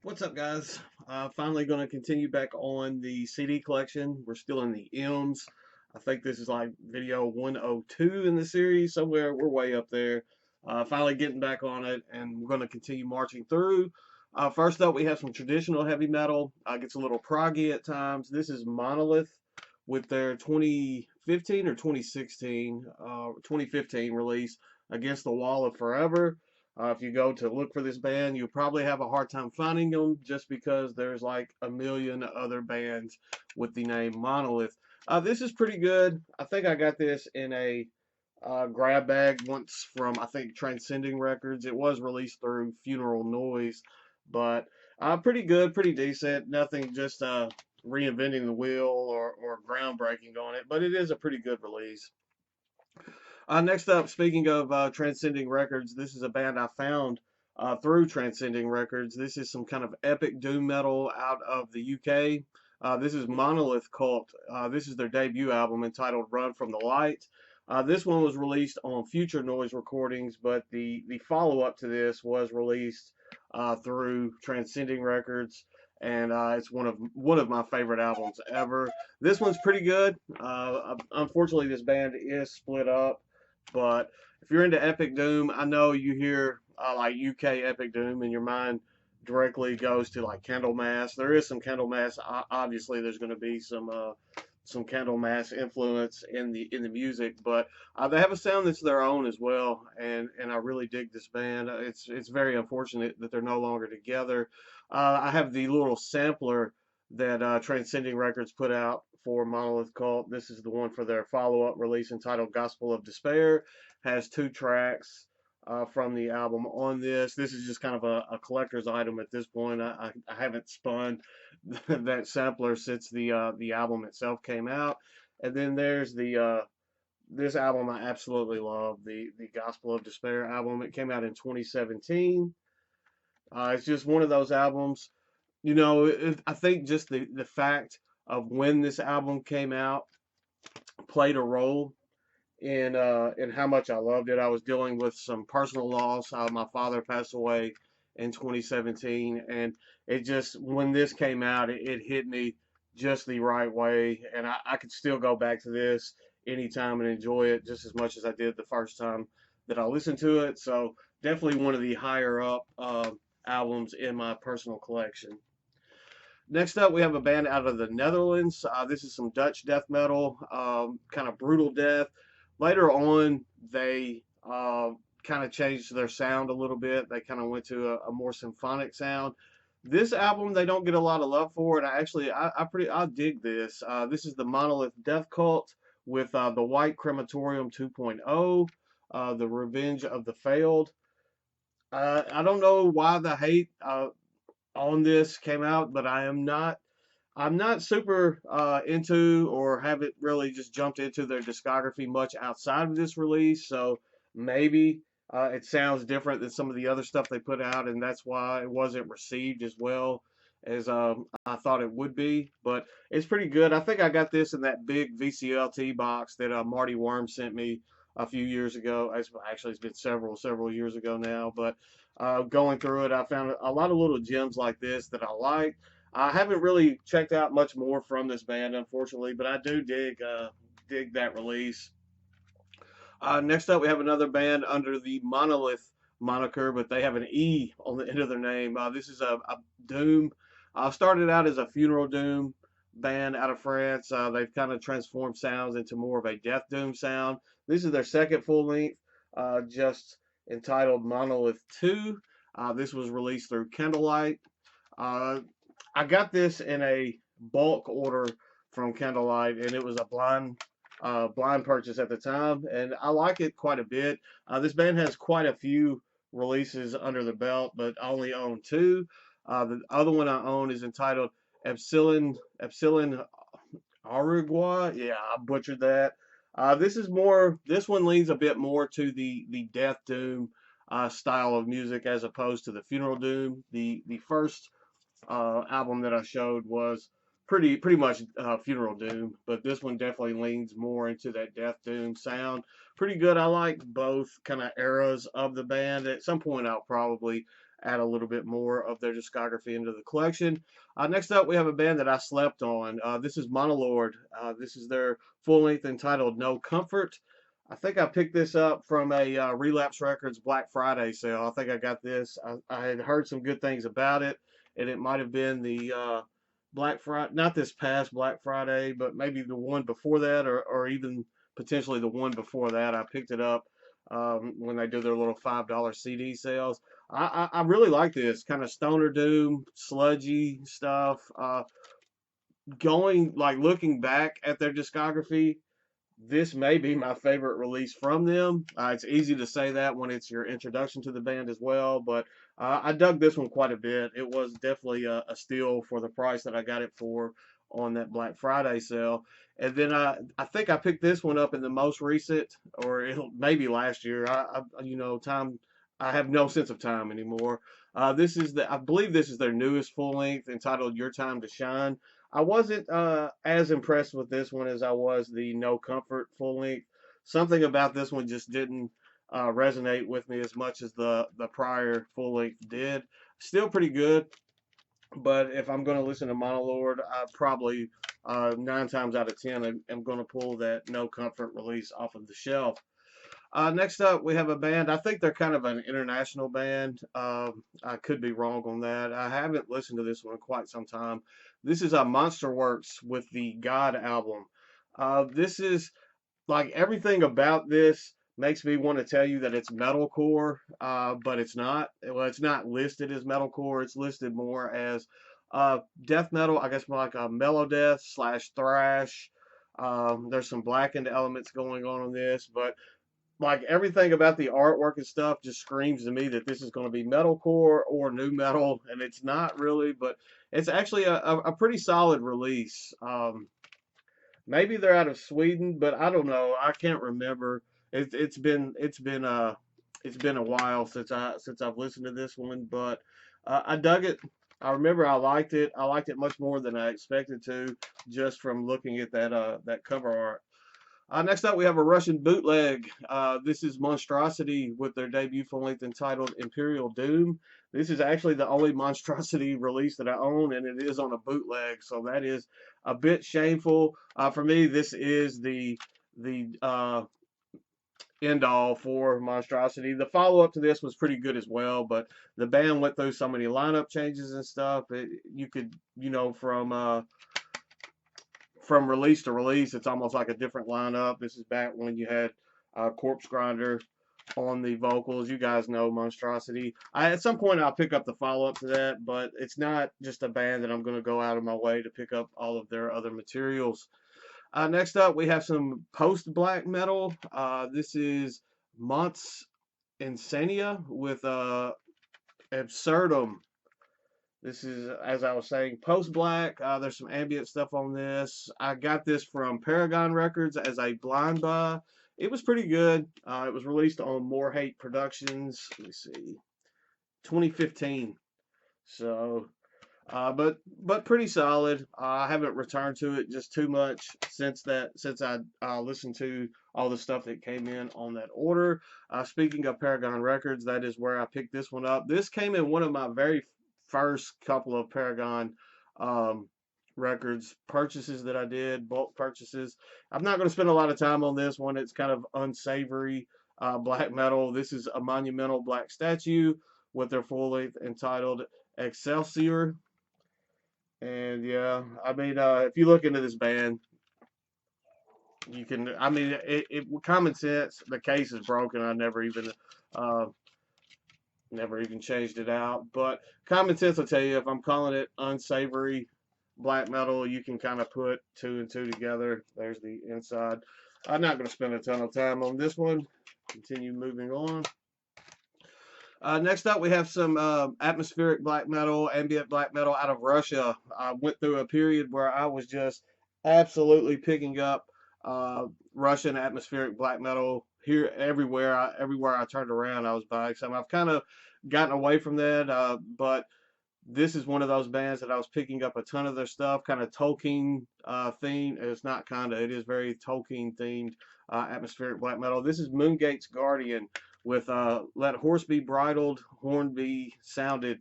What's up, guys? Finally going to continue back on the CD collection. We're still in the M's. I think this is like video 102 in the series, somewhere we're way up there. Finally getting back on it, and we're going to continue marching through. First up, we have some traditional heavy metal. Gets a little proggy at times. This is Monolith with their 2015 or 2015 release, Against the Wall of Forever. If you go to look for this band, you'll probably have a hard time finding them just because there's like a million other bands with the name Monolith. This is pretty good. I think I got this in a grab bag once from, I think, Transcending Records. It was released through Funeral Noise, but pretty good, pretty decent. Nothing just reinventing the wheel or groundbreaking on it, but it is a pretty good release. Next up, speaking of Transcending Records, this is a band I found through Transcending Records. This is some kind of epic doom metal out of the UK. This is Monolith Cult. This is their debut album entitled Run from the Light. This one was released on Future Noise Recordings, but the follow-up to this was released through Transcending Records, and it's one of my favorite albums ever. This one's pretty good. Unfortunately, this band is split up. But if you're into Epic Doom, I know you hear like UK Epic Doom and your mind directly goes to like Candlemass. There is some Candlemass. Obviously, there's going to be some Candlemass influence in the music, but they have a sound that's their own as well, and I really dig this band. It's very unfortunate that they're no longer together. I have the little sampler that Transcending Records put out for Monolith Cult. This is the one for their follow-up release entitled Gospel of Despair. Has two tracks from the album on this. This is just kind of a collector's item at this point. I haven't spun that sampler since the album itself came out. And then there's the this album I absolutely love, the Gospel of Despair album. It came out in 2017. It's just one of those albums. I think just the fact of when this album came out played a role in how much I loved it. I was dealing with some personal loss. My father passed away in 2017, and it just when this came out, it hit me just the right way, and I could still go back to this anytime and enjoy it just as much as I did the first time that I listened to it. So definitely one of the higher up albums in my personal collection. Next up, we have a band out of the Netherlands. This is some Dutch death metal, kind of brutal death. Later on, they kind of changed their sound a little bit. They kind of went to a more symphonic sound. This album, they don't get a lot of love for, and I dig this. This is the Monolith Death Cult with the White Crematorium 2.0, the Revenge of the Failed. I don't know why the hate on this came out, but I'm not super into or haven't really just jumped into their discography much outside of this release. So maybe it sounds different than some of the other stuff they put out, and that's why it wasn't received as well as I thought it would be. But it's pretty good. I think I got this in that big VCLT box that Marty Worm sent me a few years ago. Actually, it's been several years ago now. But going through it, I found a lot of little gems like this that I like. I haven't really checked out much more from this band, unfortunately, but I do dig that release. Next up, we have another band under the Monolith moniker, but they have an E on the end of their name. This is a doom. Started out as a funeral doom band out of France. They've kind of transformed sounds into more of a death doom sound. This is their second full length, just entitled Monolith 2. This was released through Candlelight. I got this in a bulk order from Candlelight, and it was a blind purchase at the time, and I like it quite a bit. This band has quite a few releases under the belt, but I only own two. The other one I own is entitled Epsilon Uruguay. Yeah, I butchered that. This one leans a bit more to the death doom style of music as opposed to the funeral doom. The first album that I showed was pretty much funeral doom, but this one definitely leans more into that death doom sound. Pretty good. I like both kind of eras of the band. At some point, I'll probably add a little bit more of their discography into the collection. Next up, we have a band that I slept on. This is Monolord. This is their full length entitled No Comfort. I think I picked this up from a Relapse Records Black Friday sale. I think I got this. I had heard some good things about it, and it might have been the Black Friday, not this past Black Friday, but maybe the one before that, or even potentially the one before that. I picked it up when they do their little $5 CD sales. I really like this kind of stoner doom, sludgy stuff. Going like looking back at their discography, this may be my favorite release from them. It's easy to say that when it's your introduction to the band as well, but I dug this one quite a bit. It was definitely a steal for the price that I got it for on that Black Friday sale. And then I think I picked this one up in the most recent, or maybe last year. Time. I have no sense of time anymore. I believe this is their newest full length entitled "Your Time to Shine." I wasn't as impressed with this one as I was the No Comfort full length. Something about this one just didn't resonate with me as much as the prior full length did. Still pretty good, but if I'm going to listen to Monolord, I probably 9 times out of 10 I'm going to pull that No Comfort release off of the shelf. Next up, we have a band. I think they're kind of an international band. I could be wrong on that. I haven't listened to this one in quite some time. This is a Monster Works with the God album. This is like everything about this makes me want to tell you that it's metalcore, but it's not. Well, it's not listed as metalcore. It's listed more as death metal. I guess more like a melodeath slash thrash. There's some blackened elements going on this, but like everything about the artwork and stuff just screams to me that this is going to be metalcore or new metal, and it's not really, but it's actually a pretty solid release. Maybe they're out of Sweden, but I don't know. I can't remember. It's been a while since I've listened to this one, but I dug it. I remember I liked it. I liked it much more than I expected to, just from looking at that cover art. Next up, we have a Russian bootleg. This is Monstrosity with their debut full length entitled Imperial Doom. This is actually the only Monstrosity release that I own, and it is on a bootleg, so that is a bit shameful. For me, this is the end all for Monstrosity. The follow up to this was pretty good as well, but the band went through so many lineup changes and stuff. You could, from release to release, it's almost like a different lineup. This is back when you had Corpse Grinder on the vocals. You guys know Monstrosity. At some point, I'll pick up the follow-up to that, but it's not just a band that I'm going to go out of my way to pick up all of their other materials. Next up, we have some post-black metal. This is Monts Insania with Absurdum. This is, as I was saying, post-black. There's some ambient stuff on this. I got this from Paragon Records as a blind buy. It was pretty good. It was released on More Hate Productions. Let me see, 2015. So, but pretty solid. I haven't returned to it just too much since I listened to all the stuff that came in on that order. Speaking of Paragon Records, that is where I picked this one up. This came in one of my very first couple of Paragon Records purchases that I did, bulk purchases. I'm not going to spend a lot of time on this one. It's kind of unsavory black metal. This is a monumental black statue with their full length entitled Excelsior. And yeah, I mean, if you look into this band, you can. I mean, common sense. The case is broken. I never even changed it out. But common sense will tell you if I'm calling it unsavory black metal, you can kind of put two and two together. There's the inside. I'm not going to spend a ton of time on this one. Continue moving on. Next up, we have some atmospheric black metal, ambient black metal out of Russia. I went through a period where I was just absolutely picking up Russian atmospheric black metal here everywhere. Everywhere I turned around, I was buying some. I've kind of gotten away from that, but this is one of those bands that I was picking up a ton of their stuff, kind of Tolkien themed. It's not kind of, it is very Tolkien themed atmospheric black metal. This is Moongate's Guardian with Let Horse Be Bridled, Horn Be Sounded,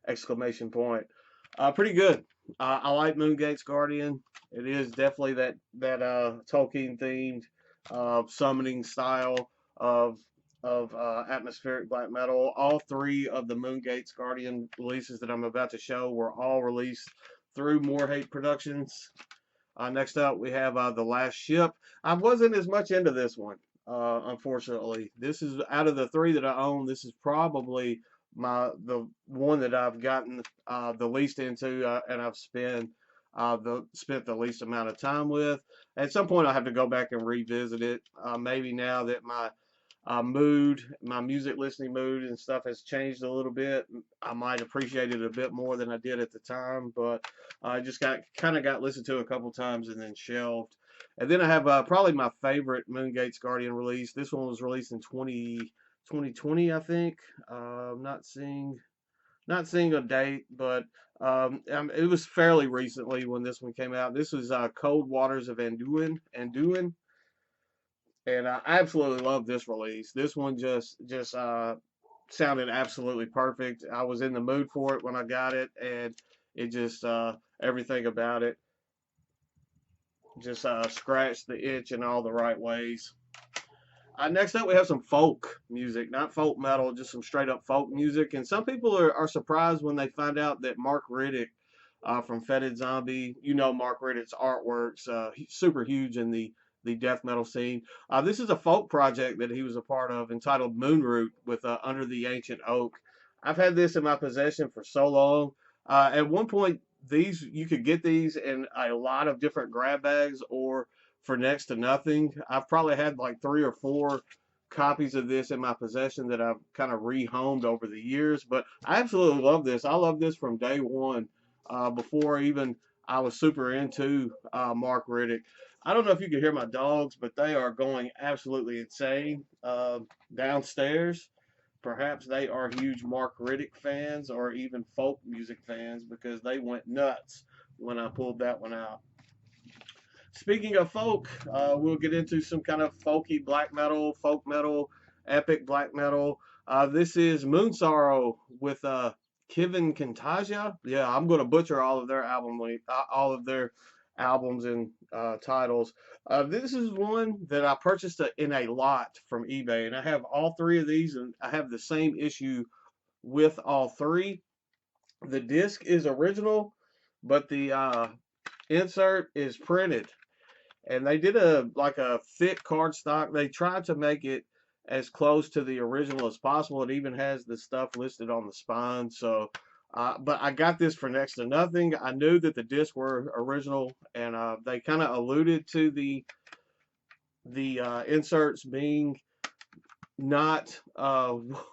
exclamation point. Pretty good. I like Moongate's Guardian. It is definitely that Tolkien themed summoning style of atmospheric black metal. All three of the Moongate's Guardian releases that I'm about to show were all released through More Hate Productions. Next up, we have The Last Ship. I wasn't as much into this one, unfortunately. This is out of the three that I own. This is probably the one that I've gotten the least into, and I've spent the least amount of time with. At some point, I'll have to go back and revisit it. Maybe now that my music listening mood and stuff has changed a little bit, I might appreciate it a bit more than I did at the time. But I just got listened to a couple times and then shelved. And then I have probably my favorite Moongate's Guardian release. This one was released in 2020, I think. Not seeing a date, but it was fairly recently when this one came out. This was Cold Waters of Anduin, and I absolutely love this release. This one just sounded absolutely perfect. I was in the mood for it when I got it, and it just everything about it just scratched the itch in all the right ways. Next up, we have some folk music, not folk metal, just some straight up folk music. And some people are surprised when they find out that Mark Riddick from Fetid Zombie, Mark Riddick's artwork's super huge in the death metal scene. This is a folk project that he was a part of entitled Moonroot with Under the Ancient Oak. I've had this in my possession for so long. At one point, you could get these in a lot of different grab bags or for next to nothing. I've probably had like 3 or 4 copies of this in my possession that I've kind of rehomed over the years, but I absolutely love this. I love this from day one, before even I was super into Mark Riddick. I don't know if you can hear my dogs, but they are going absolutely insane downstairs. Perhaps they are huge Mark Riddick fans or even folk music fans because they went nuts when I pulled that one out. Speaking of folk, we'll get into some kind of folky black metal, folk metal, epic black metal. This is Moonsorrow with Kivin Kintasia. Yeah, I'm going to butcher all of their albums and titles. This is one that I purchased in a lot from eBay, and I have all 3 of these, and I have the same issue with all 3. The disc is original, but the insert is printed. And they did a thick cardstock. They tried to make it as close to the original as possible. It even has the stuff listed on the spine. So, but I got this for next to nothing. I knew that the discs were original, and they kind of alluded to the inserts being not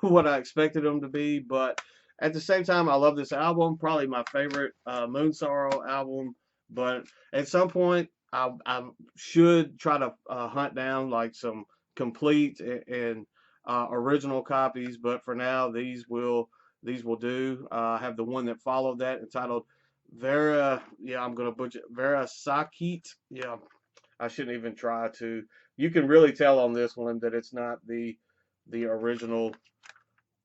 what I expected them to be. But at the same time, I love this album. Probably my favorite Moonsorrow album. But at some point, I should try to hunt down like some complete and original copies, but for now these will do. I have the one that followed that entitled Vera. Yeah, I'm gonna butcher Vera Sakit. Yeah, I shouldn't even try to. You can really tell on this one that it's not the original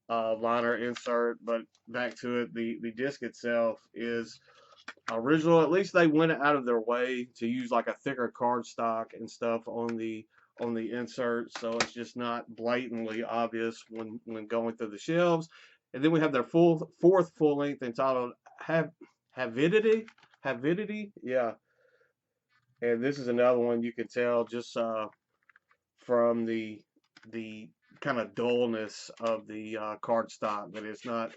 liner insert, but back to it. The disc itself is original. At least they went out of their way to use like a thicker cardstock and stuff on the insert, so it's just not blatantly obvious when going through the shelves. And then we have their fourth full length entitled Havidity. Yeah. And this is another one you can tell just from the kind of dullness of the cardstock that it's not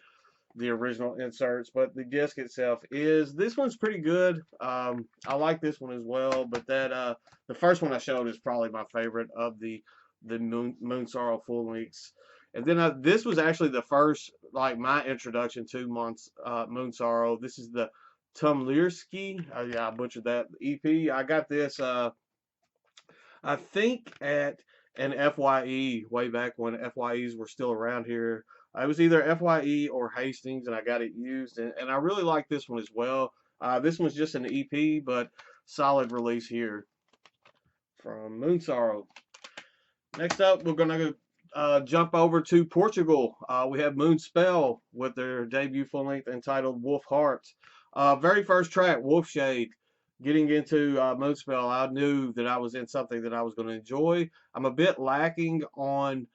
the original inserts, but the disc itself is. This one's pretty good. I like this one as well, but that the first one I showed is probably my favorite of the Moonsorrow full lengths. And then this was actually the first, like, my introduction to Moonsorrow. This is the Tumlirski. Yeah, I butchered that EP. I got this I think at an FYE way back when FYEs were still around here. It was either FYE or Hastings, and I got it used, and I really like this one as well. This one's just an EP, but solid release here from Moonsorrow. Next up, we're gonna jump over to Portugal. We have Moonspell with their debut full length entitled Wolf Hearts. Very first track, Wolf Shade. Getting into Moonspell, I knew that I was in something that I was going to enjoy. I'm a bit lacking on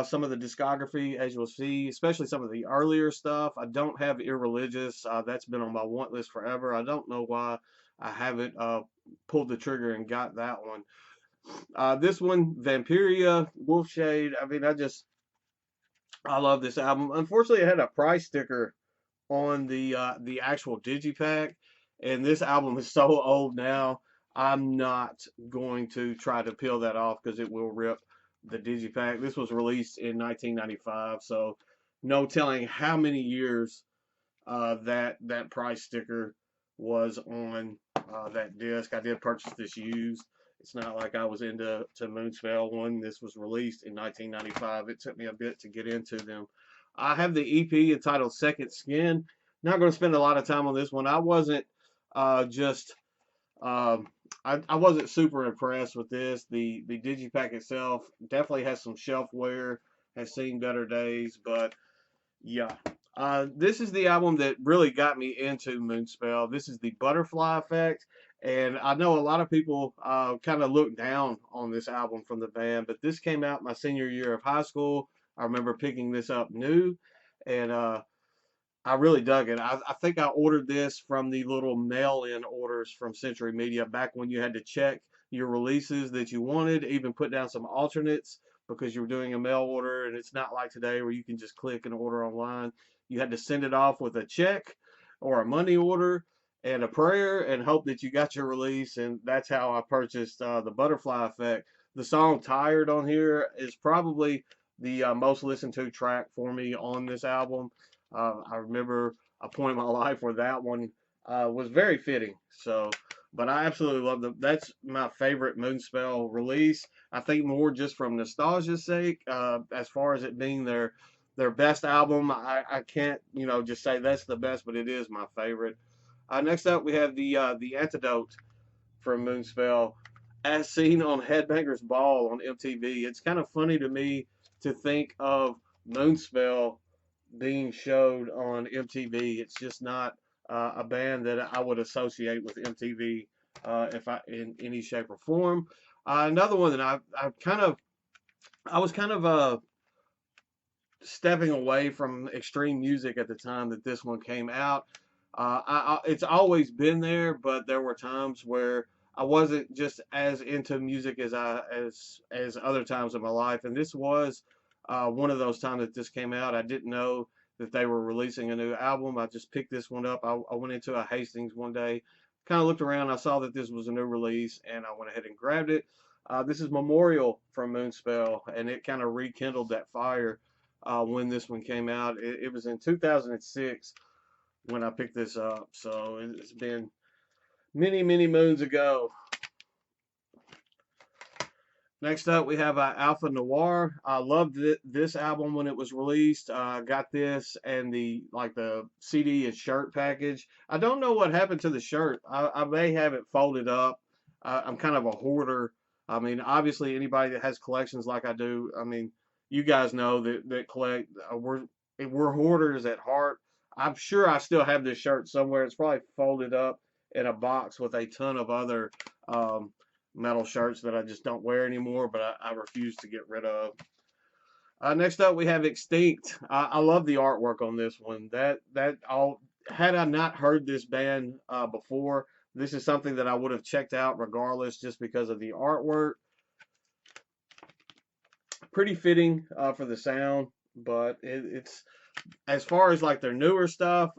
some of the discography, as you'll see, especially some of the earlier stuff. I don't have Irreligious. That's been on my want list forever. I don't know why I haven't pulled the trigger and got that one. This one, Vampiria, Wolfshade. I mean, I love this album. Unfortunately, it had a price sticker on the actual digipack, and this album is so old now. I'm not going to try to peel that off because it will rip the digipack. This was released in 1995, so no telling how many years that price sticker was on that disc. I did purchase this used. It's not like I was into Moonspell when this was released in 1995. It took me a bit to get into them. I have the EP entitled Second Skin. Not going to spend a lot of time on this one. I wasn't just I wasn't super impressed with this. The digipack itself definitely has some shelfware, has seen better days, but yeah. This is the album that really got me into Moonspell. This is the Butterfly Effect, and I know a lot of people kind of look down on this album from the band, but this came out my senior year of high school. I remember picking this up new, and I really dug it. I think I ordered this from the little mail-in orders from Century Media back when you had to check your releases that you wanted, even put down some alternates because you were doing a mail order, and it's not like today where you can just click and order online. You had to send it off with a check or a money order and a prayer and hope that you got your release, and that's how I purchased the Butterfly Effect. The song Tired on here is probably the most listened to track for me on this album. I remember a point in my life where that one was very fitting. So, but I absolutely love them. That's my favorite Moonspell release. I think more just from nostalgia's sake. As far as it being their best album, I can't just say that's the best, but it is my favorite. Next up, we have the Antidote from Moonspell, as seen on Headbangers Ball on MTV. It's kind of funny to me to think of Moonspell being showed on MTV. It's just not a band that I would associate with MTV if I in any shape or form. Another one that I was kind of stepping away from extreme music at the time that this one came out. It's always been there, but there were times where I wasn't just as into music as other times in my life, and this was one of those times that this came out. I didn't know that they were releasing a new album. I just picked this one up. I went into a Hastings one day, kind of looked around. I saw that this was a new release, and I went ahead and grabbed it. This is Memorial from Moonspell, and it kind of rekindled that fire when this one came out. It was in 2006 when I picked this up, so it's been many, many moons ago. Next up, we have Alpha Noir. I loved this album when it was released. I got this and the CD and shirt package. I don't know what happened to the shirt. I may have it folded up. I'm kind of a hoarder. I mean, obviously, anybody that has collections like I do, I mean, you guys know that collect. We're hoarders at heart. I'm sure I still have this shirt somewhere. It's probably folded up in a box with a ton of other metal shirts that I just don't wear anymore, but I refuse to get rid of. Next up, we have Extinct. I love the artwork on this one. Had I not heard this band before, this is something that I would have checked out regardless, just because of the artwork. Pretty fitting for the sound, but it's as far as like their newer stuff,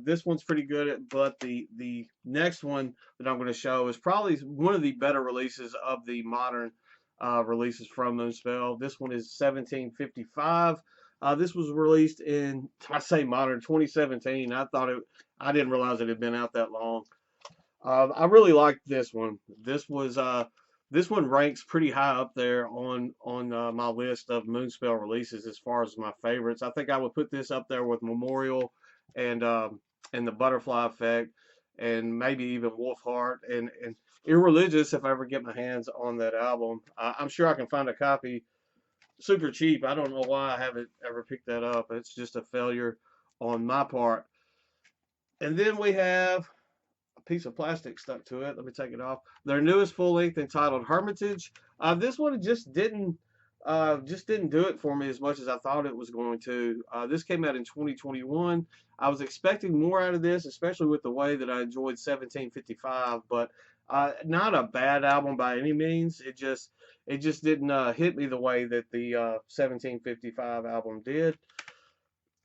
this one's pretty good. But the next one that I'm going to show is probably one of the better releases of the modern releases from Moonspell. This one is 1755. This was released in, I say modern, 2017. I didn't realize it had been out that long. I really liked this one. This one ranks pretty high up there on my list of Moonspell releases as far as my favorites. I think I would put this up there with Memorial and the Butterfly Effect, and maybe even Wolfheart and Irreligious if I ever get my hands on that album. I'm sure I can find a copy super cheap. I don't know why I haven't ever picked that up. It's just a failure on my part. And then we have a piece of plastic stuck to it. Let me take it off. Their newest full length entitled Hermitage. This one just didn't do it for me as much as I thought it was going to. This came out in 2021. I was expecting more out of this, especially with the way that I enjoyed 1755, but not a bad album by any means. It just didn't hit me the way that the 1755 album did.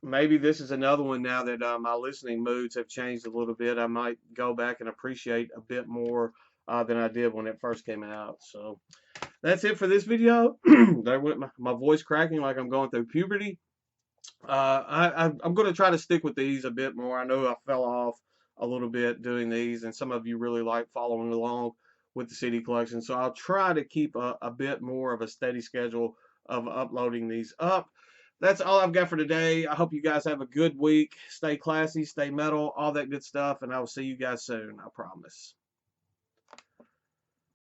Maybe this is another one now that my listening moods have changed a little bit. I might go back and appreciate a bit more than I did when it first came out. So that's it for this video. There went my voice cracking like I'm going through puberty. I'm going to try to stick with these a bit more. I know I fell off a little bit doing these, and some of you really like following along with the CD collection. So I'll try to keep a bit more of a steady schedule of uploading these up. That's all I've got for today. I hope you guys have a good week. Stay classy, stay metal, all that good stuff, and I will see you guys soon, I promise.